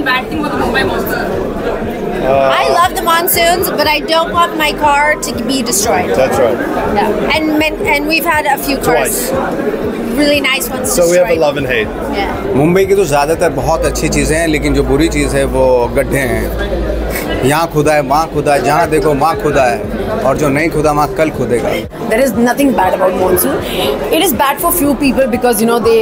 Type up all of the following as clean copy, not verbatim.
one bad thing about the Mumbai monsoon? I love the monsoons, but I don't want my car to be destroyed. That's right. Yeah, and we've had a few cars, really nice ones. So we have a destroyed. love and hate. Yeah. Mumbai की तो ज़्यादातर बहुत अच्छी चीज़ें हैं, लेकिन जो बुरी चीज़ है वो गड्ढे हैं। यहाँ खुदा है, वहाँ खुदा है, जहाँ देखो वहाँ खुदा है, और जो नहीं खुदा वहाँ कल खुदेगा। There is nothing bad about monsoon. It is bad for few people because they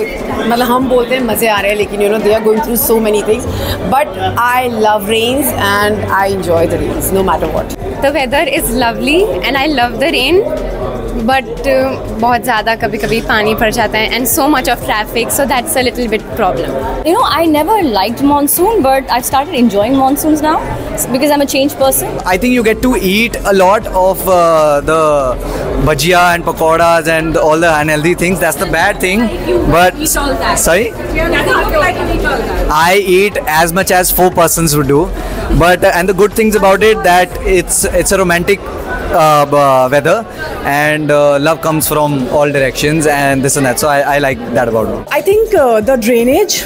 मतलब हम बोलते हैं मज़े आ रहे हैं, लेकिन they are going through so many things. But I love rains and I enjoy the rains no matter what. The weather is lovely and I love the rain. But बहुत ज़्यादा कभी-कभी पानी पड़ जाता है and so much of traffic, so that's a little bit problem. I never liked monsoon, but I've started enjoying monsoons now because I'm a changed person. I think you get to eat a lot of the bhajia and pakoras and all the unhealthy things. That's the bad thing. But sorry, I eat as much as 4 persons would do. But and the good things about it that it's a romantic weather, and love comes from all directions and this and that. So I like that about it. I think the drainage,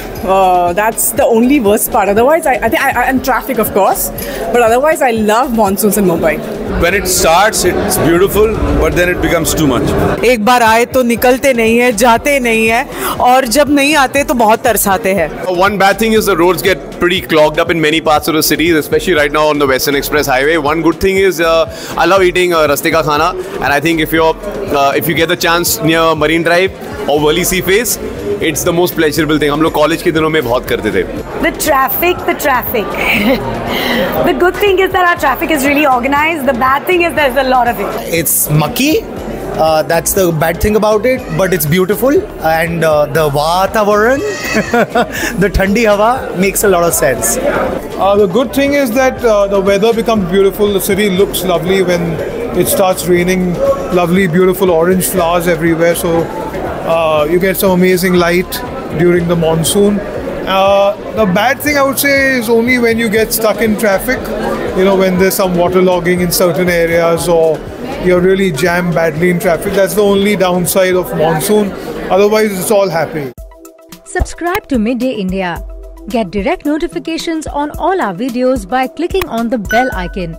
that's the only worst part. Otherwise, I think and traffic, of course. But otherwise, I love monsoons in Mumbai. When it starts, it's beautiful, but then it becomes too much. एक बार आए तो निकलते नहीं है, जाते नहीं है, और जब नहीं आते तो बहुत तरसाते हैं. One bad thing is the roads get pretty clogged up in many parts of the city, especially right now on the Western Express Highway. One good thing is I love eating raste ka khana, and I think if you get the chance near Marine Drive or Worli Sea Face, it's the most pleasurable thing. हम लोग college के दिनों में बहुत करते थे. The traffic. The good thing is that our traffic is really organized. The bad thing is there's a lot of it. It's mucky. That's the bad thing about it, but it's beautiful, and the Vatavaran, the Thandi Hawa makes a lot of sense. The good thing is that the weather becomes beautiful. The city looks lovely when it starts raining. Lovely, beautiful orange flowers everywhere. So you get some amazing light during the monsoon. The bad thing I would say is only when you get stuck in traffic. When there's some waterlogging in certain areas, or you're really jammed badly in traffic. That's the only downside of monsoon. Otherwise, it's all happy. Subscribe to Midday India. Get direct notifications on all our videos by clicking on the bell icon.